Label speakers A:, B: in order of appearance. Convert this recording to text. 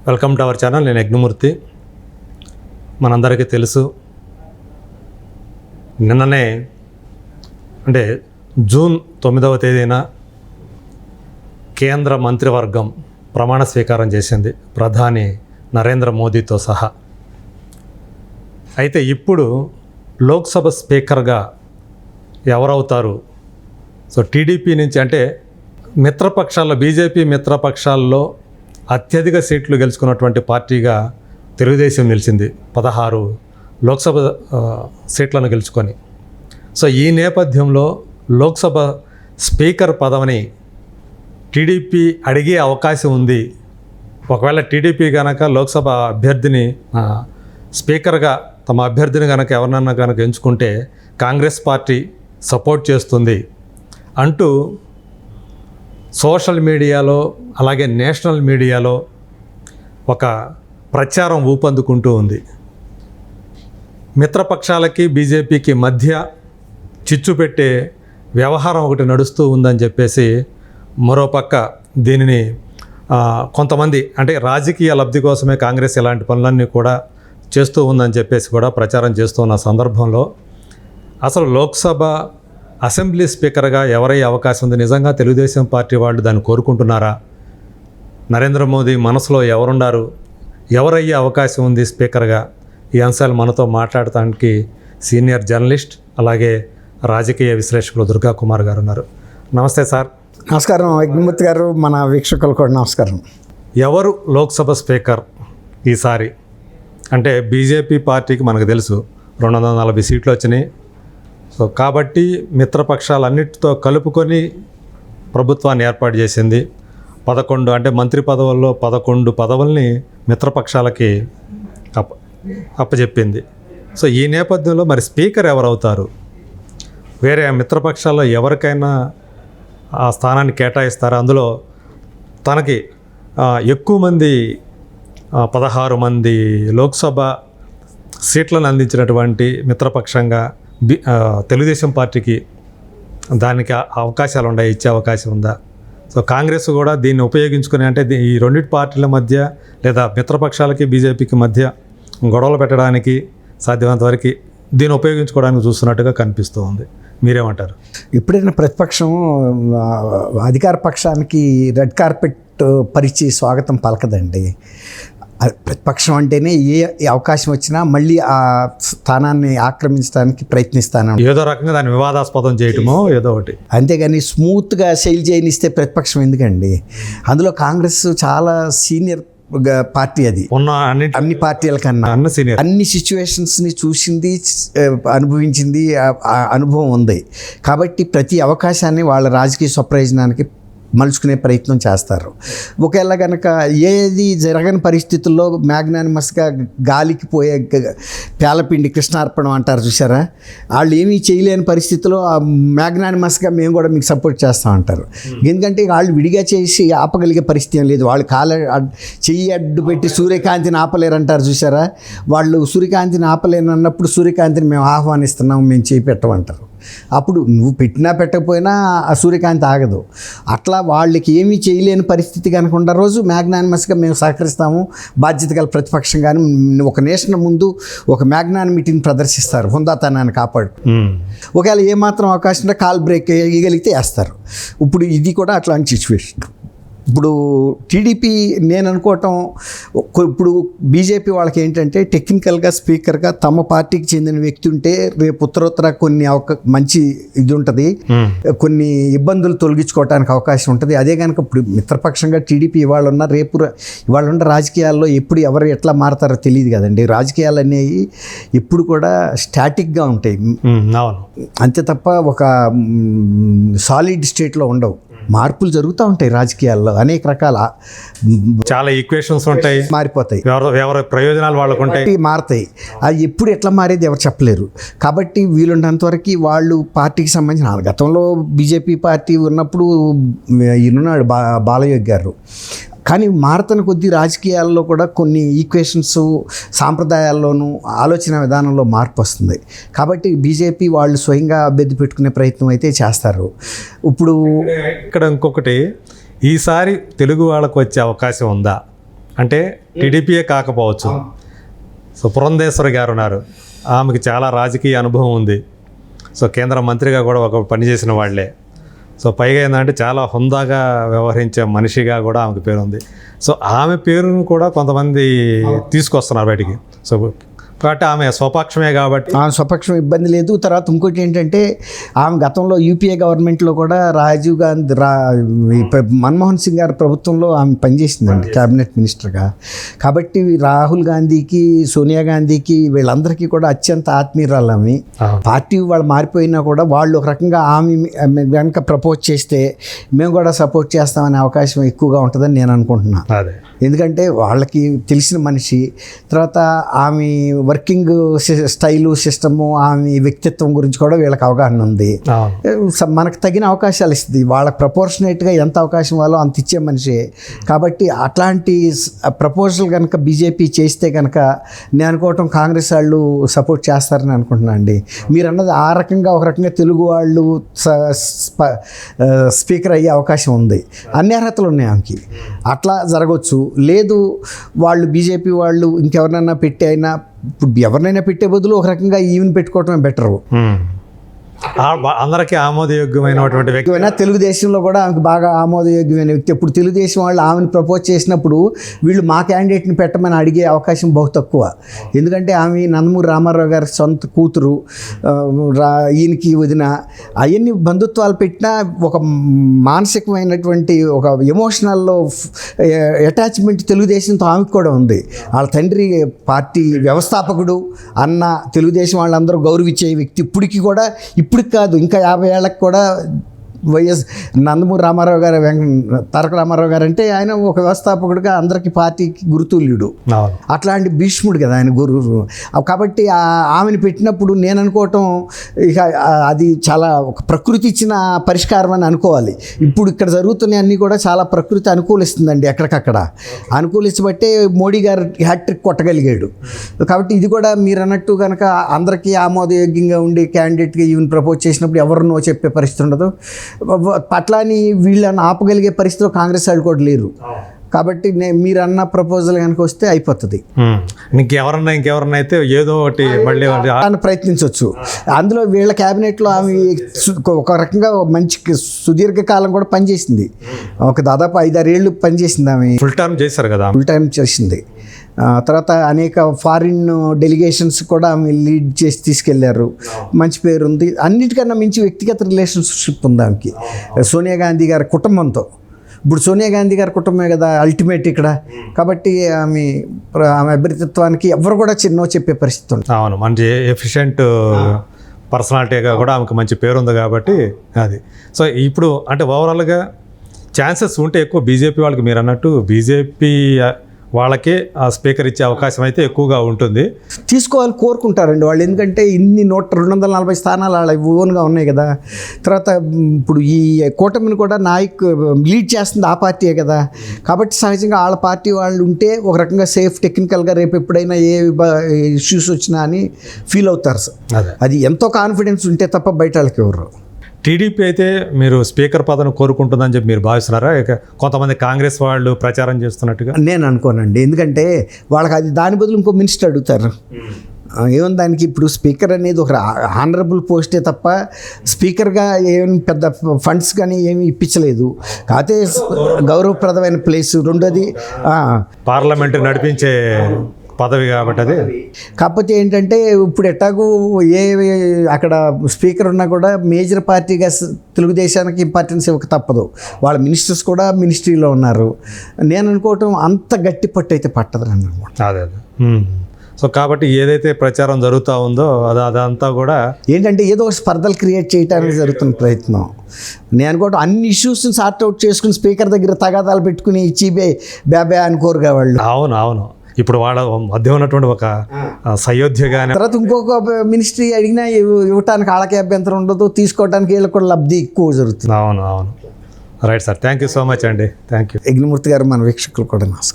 A: Welcome to our channel. నేను యజ్ఞమూర్తి. మనందరికీ తెలుసు, నిన్ననే అంటే జూన్ 9వ తేదీన కేంద్ర మంత్రివర్గం ప్రమాణ స్వీకారం చేసింది ప్రధాని నరేంద్ర మోదీతో సహా. అయితే ఇప్పుడు లోక్సభ స్పీకర్గా ఎవరవుతారు? సో టీడీపీ నుంచి అంటే మిత్రపక్షాల్లో, బీజేపీ మిత్రపక్షాల్లో అత్యధిక సీట్లు గెలుచుకున్నటువంటి పార్టీగా తెలుగుదేశం నిలిచింది, 16 లోక్సభ సీట్లను గెలుచుకొని. సో ఈ నేపథ్యంలో లోక్సభ స్పీకర్ పదవిని టీడీపీ అడిగే అవకాశం ఉంది. ఒకవేళ టీడీపీ కనుక లోక్సభ అభ్యర్థిని స్పీకర్గా తమ అభ్యర్థిని కనుక ఎవరినన్నా కనుక ఎంచుకుంటే కాంగ్రెస్ పార్టీ సపోర్ట్ చేస్తుంది అంటూ సోషల్ మీడియాలో అలాగే నేషనల్ మీడియాలో ఒక ప్రచారం ఊపందుకుంటూ ఉంది. మిత్రపక్షాలకి బీజేపీకి మధ్య చిచ్చు పెట్టే వ్యవహారం ఒకటి నడుస్తూ ఉందని చెప్పేసి, మరోపక్క దీనిని కొంతమంది అంటే రాజకీయ లబ్ధి కోసమే కాంగ్రెస్ ఇలాంటి పనులన్నీ కూడా చేస్తూ ఉందని చెప్పేసి కూడా ప్రచారం చేస్తున్న సందర్భంలో అసలు లోక్సభ అసెంబ్లీ స్పీకర్గా ఎవరయ్యే అవకాశం ఉంది? నిజంగా తెలుగుదేశం పార్టీ వాళ్ళు దాన్ని కోరుకుంటున్నారా? నరేంద్ర మోదీ మనసులో ఎవరున్నారు? ఎవరయ్యే అవకాశం ఉంది స్పీకర్గా? ఈ అంశాలు మనతో మాట్లాడటానికి సీనియర్ జర్నలిస్ట్ అలాగే రాజకీయ విశ్లేషకులు దుర్గా కుమార్ గారు ఉన్నారు. నమస్తే సార్.
B: నమస్కారం యజ్ఞమూర్తి గారు, మన వీక్షకులు కూడా నమస్కారం.
A: ఎవరు లోక్సభ స్పీకర్ ఈసారి? అంటే బీజేపీ పార్టీకి మనకు తెలుసు 240 సీట్లు వచ్చినాయి. సో కాబట్టి మిత్రపక్షాలన్నిటితో కలుపుకొని ప్రభుత్వాన్ని ఏర్పాటు చేసింది. 11 అంటే మంత్రి పదవుల్లో 11 పదవుల్ని మిత్రపక్షాలకి అప్పచెప్పింది. సో ఈ నేపథ్యంలో మరి స్పీకర్ ఎవరవుతారు? వేరే మిత్రపక్షాల్లో ఎవరికైనా ఆ స్థానాన్ని కేటాయిస్తారా? అందులో తనకి ఎక్కువ మంది 16 మంది లోక్సభ సీట్లను అందించినటువంటి మిత్రపక్షంగా తెలుగుదేశం పార్టీకి దానికి అవకాశాలు ఉన్నాయి, ఇచ్చే అవకాశం ఉందా? సో కాంగ్రెస్ కూడా దీన్ని ఉపయోగించుకుని అంటే ఈ రెండింటి పార్టీల మధ్య లేదా మిత్రపక్షాలకి బీజేపీకి మధ్య గొడవలు పెట్టడానికి సాధ్యమైనంత వరకు దీన్ని ఉపయోగించుకోవడానికి చూస్తున్నట్టుగా కనిపిస్తూ ఉంది. మీరేమంటారు?
B: ఎప్పుడైనా ప్రతిపక్షం అధికార పక్షానికి రెడ్ కార్పెట్ పరిచి స్వాగతం పలకదండి. ప్రతిపక్షం అంటేనే ఏ అవకాశం వచ్చినా మళ్ళీ ఆ స్థానాన్ని ఆక్రమించడానికి ప్రయత్నిస్తాను,
A: ఏదో రకంగా దాన్ని వివాదాస్పదం చేయటమో ఏదో ఒకటి.
B: అంతేగాని స్మూత్గా శైలి చేయనిస్తే ప్రతిపక్షం ఎందుకండి? అందులో కాంగ్రెస్ చాలా సీనియర్ పార్టీ, అది
A: ఉన్న
B: అన్ని పార్టీల కన్నా అన్ని సిచ్యువేషన్స్ని చూసింది, అనుభవించింది, అనుభవం ఉంది. కాబట్టి ప్రతి అవకాశాన్ని వాళ్ళ రాజకీయ స్వప్రయోజనానికి మలుచుకునే ప్రయత్నం చేస్తారు. ఒకవేళ కనుక ఏది జరగని పరిస్థితుల్లో మ్యాగ్నానిమస్గా గాలికి పోయే పేలపిండి కృష్ణార్పణం అంటారు చూసారా, వాళ్ళు ఏమీ చేయలేని పరిస్థితుల్లో మ్యాగ్నానిమస్గా మేము కూడా మీకు సపోర్ట్ చేస్తాం అంటారు. ఎందుకంటే వాళ్ళు విడిగా చేసి ఆపగలిగే పరిస్థితి ఏం లేదు. వాళ్ళు చెయ్యి అడ్డు పెట్టి సూర్యకాంతిని ఆపలేరు అంటారు చూసారా, వాళ్ళు సూర్యకాంతిని ఆపలేనన్నప్పుడు సూర్యకాంతిని మేము ఆహ్వానిస్తున్నాం, మేము చేయి పెట్టమంటారు. అప్పుడు నువ్వు పెట్టినా పెట్టకపోయినా ఆ సూర్యకాంతి ఆగదు. అట్లా వాళ్ళకి ఏమీ చేయలేని పరిస్థితి కనుక ఉన్న రోజు మ్యాగ్నానిమస్గా మేము సహకరిస్తాము, బాధ్యత గల ప్రతిపక్షం. కానీ ఒక నేషన్ ముందు ఒక మ్యాగ్నానిమిటీని ప్రదర్శిస్తారు, హుందాతనాన్ని కాపాడు. ఒకవేళ ఏమాత్రం అవకాశం ఉంటే కాల్ బ్రేక్ వేయగలిగితే వేస్తారు. ఇప్పుడు ఇది కూడా అట్లాంటి సిచ్యువేషన్. ఇప్పుడు టీడీపీ నేను అనుకోవటం, ఇప్పుడు బీజేపీ వాళ్ళకి ఏంటంటే టెక్నికల్గా స్పీకర్గా తమ పార్టీకి చెందిన వ్యక్తి ఉంటే రేపు ఉత్తరోత్తర కొన్ని మంచి ఇది ఉంటుంది, కొన్ని ఇబ్బందులు తొలగించుకోవడానికి అవకాశం ఉంటుంది. అదే కనుక ఇప్పుడు మిత్రపక్షంగా టీడీపీ ఇవాళ ఉన్న రాజకీయాల్లో ఎప్పుడు ఎవరు ఎట్లా మారతారో తెలియదు కదండి. రాజకీయాలు అనేవి ఎప్పుడు కూడా స్టాటిక్గా ఉంటాయి, అంతే తప్ప ఒక సాలిడ్ స్టేట్లో ఉండవు. మార్పులు జరుగుతూ ఉంటాయి రాజకీయాల్లో, అనేక రకాల
A: చాలా ఈక్వేషన్స్ ఉంటాయి,
B: మారిపోతాయి,
A: ఎవరి ప్రయోజనాలు వాళ్ళకు ఉంటాయి,
B: మారుతాయి. అది ఎప్పుడు ఎట్లా మారేది ఎవరు చెప్పలేరు. కాబట్టి వీలున్నంతవరకు వాళ్ళు పార్టీకి సంబంధించిన గతంలో బీజేపీ పార్టీ ఉన్నప్పుడు ఈయనున్నాడు బాలయోగి గారు. కానీ మారుతున్న కొద్ది రాజకీయాల్లో కూడా కొన్ని ఈక్వేషన్స్, సాంప్రదాయాల్లోనూ ఆలోచన విధానంలో మార్పు వస్తుంది. కాబట్టి బీజేపీ వాళ్ళు స్వయంగా అభ్యర్థి పెట్టుకునే ప్రయత్నం అయితే చేస్తారు. ఇప్పుడు
A: ఇక్కడ ఇంకొకటి, ఈసారి తెలుగు వాళ్ళకు వచ్చే అవకాశం ఉందా అంటే టీడీపీయే కాకపోవచ్చు. సో పురంధేశ్వరి గారు ఉన్నారు, ఆమెకి చాలా రాజకీయ అనుభవం ఉంది. సో కేంద్ర మంత్రిగా కూడా ఒక పనిచేసిన వాళ్ళే. సో పైగా ఏంటంటే చాలా హుందాగా వ్యవహరించే మనిషిగా కూడా ఆమెకి పేరు ఉంది. సో ఆమె పేరును కూడా కొంతమంది తీసుకొస్తున్నారు బయటికి. సో కాబట్టి ఆమె స్వపక్షమే కాబట్టి
B: ఆమె స్వపక్షం ఇబ్బంది లేదు. తర్వాత ఇంకోటి ఏంటంటే ఆమె గతంలో యూపీఏ గవర్నమెంట్లో కూడా రాజీవ్ గాంధీ మన్మోహన్ సింగ్ గారి ప్రభుత్వంలో ఆమె పనిచేసిందండి క్యాబినెట్ మినిస్టర్గా. కాబట్టి రాహుల్ గాంధీకి, సోనియా గాంధీకి, వీళ్ళందరికీ కూడా అత్యంత ఆత్మీయురాలు ఆమె. పార్టీ వాళ్ళు మారిపోయినా కూడా వాళ్ళు ఒక రకంగా ఆమె కనుక ప్రపోజ్ చేస్తే మేము కూడా సపోర్ట్ చేస్తామనే అవకాశం ఎక్కువగా ఉంటుందని నేను అనుకుంటున్నాను.
A: అదే,
B: ఎందుకంటే వాళ్ళకి తెలిసిన మనిషి, తర్వాత ఆమె వర్కింగ్ స్టైలు, సిస్టము, ఆమె వ్యక్తిత్వం గురించి కూడా వీళ్ళకి అవగాహన ఉంది. మనకు తగిన అవకాశాలు ఇస్తుంది. వాళ్ళకి ప్రపోర్షనేట్గా ఎంత అవకాశం ఇవ్వాలో అంత ఇచ్చే మనిషి. కాబట్టి అట్లాంటి ప్రపోజల్ కనుక బీజేపీ చేస్తే కనుక నేను అనుకోవటం కాంగ్రెస్ వాళ్ళు సపోర్ట్ చేస్తారని అనుకుంటున్నాను అండి. మీరు అన్నది ఆ రకంగా ఒక రకంగా తెలుగు వాళ్ళు స్పీకర్ అయ్యే అవకాశం ఉంది. అన్ని అర్హతలు ఉన్నాయి ఆమెకి. అట్లా జరగవచ్చు. లేదు వాళ్ళు బీజేపీ వాళ్ళు ఇంకెవరినైనా పెట్టి అయినా, ఇప్పుడు ఎవరినైనా పెట్టే బదులు ఒక రకంగా ఈవెన్ పెట్టుకోవటమే బెటరు.
A: అందరికీ ఆమోదయోగ్యమైనటువంటి వ్యక్తి
B: అయినా తెలుగుదేశంలో కూడా ఆమెకు బాగా ఆమోదయోగ్యమైన వ్యక్తి. ఇప్పుడు తెలుగుదేశం వాళ్ళు ఆమెను ప్రపోజ్ చేసినప్పుడు వీళ్ళు మా క్యాండిడేట్ని పెట్టమని అడిగే అవకాశం బహు తక్కువ. ఎందుకంటే ఆమె నందమూరి రామారావు గారి సొంత కూతురు, ఈయనకి వదిన, అవన్నీ బంధుత్వాలు పెట్టినా ఒక మానసికమైనటువంటి ఒక ఎమోషనల్లో అటాచ్మెంట్ తెలుగుదేశంతో ఆమెకు కూడా ఉంది. వాళ్ళ తండ్రి పార్టీ వ్యవస్థాపకుడు, అన్న, తెలుగుదేశం వాళ్ళందరూ గౌరవించే వ్యక్తి. ఇప్పటికీ కూడా, ఇప్పటికి కాదు ఇంకా 50 ఏళ్ళకి కూడా వైఎస్ నందమూరి రామారావు గారు, తారక రామారావు గారు అంటే ఆయన ఒక వ్యవస్థాపకుడిగా అందరికీ పార్టీకి గురుతుల్యుడు. అట్లాంటి భీష్ముడు కదా ఆయన గురువు. కాబట్టి ఆమెను పెట్టినప్పుడు నేను అనుకోవటం ఇక అది చాలా ఒక ప్రకృతి ఇచ్చిన పరిష్కారం అని అనుకోవాలి. ఇప్పుడు ఇక్కడ జరుగుతున్న అన్నీ కూడా చాలా ప్రకృతి అనుకూలిస్తుందండి. ఎక్కడికక్కడ అనుకూలించబట్టే మోడీ గారు హ్యాట్రిక్ కొట్టగలిగాడు. కాబట్టి ఇది కూడా మీరు అన్నట్టు కనుక అందరికీ ఆమోదయోగ్యంగా ఉండి క్యాండిడేట్గా ఈవెన్ ప్రపోజ్ చేసినప్పుడు ఎవరు నో చెప్పే పరిస్థితి ఉండదు. పట్లాని వీళ్ళని ఆపగలిగే పరిస్థితిలో కాంగ్రెస్ వాళ్ళు కూడా లేరు. కాబట్టి మీరు అన్న ప్రపోజల్ కనుక వస్తే అయిపోతుంది.
A: ఇంకెవరన్నా అయితే ఏదో ఒకటి మళ్ళీ
B: ప్రయత్నించవచ్చు. అందులో వీళ్ళ క్యాబినెట్లో ఆమె ఒక రకంగా మంచి సుదీర్ఘకాలం కూడా పనిచేసింది. ఒక దాదాపు 5-6 ఏళ్ళు పనిచేసింది ఆమె.
A: ఫుల్ టైం చేశారు కదా,
B: ఫుల్ టైం చేసింది. తర్వాత అనేక ఫారిన్ డెలిగేషన్స్ కూడా ఆమె లీడ్ చేసి తీసుకెళ్లారు. మంచి పేరు ఉంది. అన్నిటికన్నా మించి వ్యక్తిగత రిలేషన్షిప్ ఉంది ఆమెకి సోనియా గాంధీ గారి కుటుంబంతో. ఇప్పుడు సోనియా గాంధీ గారి కుటుంబమే కదా అల్టిమేట్ ఇక్కడ. కాబట్టి ఆమె అభ్యర్థిత్వానికి ఎవరు కూడా చిన్నో చెప్పే పరిస్థితి ఉంది.
A: అవును, మంచి ఎఫిషియెంట్ పర్సనాలిటీగా కూడా ఆమెకు మంచి పేరు ఉంది కాబట్టి అది. సో ఇప్పుడు అంటే ఓవరాల్గా ఛాన్సెస్ ఉంటే ఎక్కువ బీజేపీ వాళ్ళకి, మీరు అన్నట్టు బీజేపీ వాళ్ళకే ఆ స్పీకర్ ఇచ్చే అవకాశం అయితే ఎక్కువగా ఉంటుంది.
B: తీసుకోవాలి కోరుకుంటారండి వాళ్ళు. ఎందుకంటే ఇన్ని 240 స్థానాలు వాళ్ళ ఓన్గా ఉన్నాయి కదా. తర్వాత ఇప్పుడు ఈ కూటమిని కూడా లీడ్ చేస్తుంది ఆ పార్టీయే కదా. కాబట్టి సహజంగా వాళ్ళ పార్టీ వాళ్ళు ఉంటే ఒక రకంగా సేఫ్, టెక్నికల్గా రేపు ఎప్పుడైనా ఏ ఇష్యూస్ వచ్చినా అని ఫీల్ అవుతారు. అది ఎంతో కాన్ఫిడెన్స్ ఉంటే తప్ప బయట వాళ్ళకి ఎవరు.
A: టీడీపీ అయితే మీరు స్పీకర్ పదవిని కోరుకుంటుందని చెప్పి మీరు భావిస్తున్నారా? ఇక కొంతమంది కాంగ్రెస్ వాళ్ళు ప్రచారం చేస్తున్నట్టుగా
B: నేను అనుకోనండి. ఎందుకంటే వాళ్ళకి అది దాని బదులు ఇంకో మినిస్టర్ అడుగుతారు. ఏముంది దానికి. ఇప్పుడు స్పీకర్ అనేది ఒక ఆనరబుల్ పోస్టే తప్ప స్పీకర్గా ఏమి పెద్ద ఫండ్స్ కానీ ఏమి ఇప్పించలేదు. కాకపోతే గౌరవప్రదమైన ప్లేస్. రెండోది
A: పార్లమెంట్ నడిపించే పదవి కాబట్టి అది.
B: కాకపోతే ఏంటంటే ఇప్పుడు ఎట్టాగు అక్కడ స్పీకర్ ఉన్నా కూడా మేజర్ పార్టీగా తెలుగుదేశానికి ఇంపార్టెన్స్ ఇవ్వక తప్పదు. వాళ్ళ మినిస్టర్స్ కూడా మినిస్ట్రీలో ఉన్నారు. నేను అనుకోవటం అంత గట్టి పట్టు అయితే పట్టదు అని అనుకుంటున్నాను.
A: అదే. సో కాబట్టి ఏదైతే ప్రచారం జరుగుతూ ఉందో అదంతా కూడా
B: ఏంటంటే ఏదో స్పర్ధలు క్రియేట్ చేయడానికి జరుగుతున్న ప్రయత్నం. నేను అనుకోవటం అన్ని ఇష్యూస్ని సార్ట్అవుట్ చేసుకుని స్పీకర్ దగ్గర తగాదాలు పెట్టుకుని ఇచ్చి బ్యాబే అనుకోరుగా వాళ్ళు.
A: అవును. ఇప్పుడు వాళ్ళ మధ్య ఉన్నటువంటి ఒక సయోధ్యగానే
B: తర్వాత ఇంకొక మినిస్ట్రీ అడిగినా ఇవ్వటానికి వాళ్ళకే అభ్యంతరం ఉండదు, తీసుకోవడానికి వీళ్ళకి కూడా లబ్ధి ఎక్కువ జరుగుతుంది.
A: అవును. Right sir, thank you so much అండి. Thank you.
B: యజ్ఞమూర్తి గారు, మన వీక్షకులు కూడా నమస్కారం.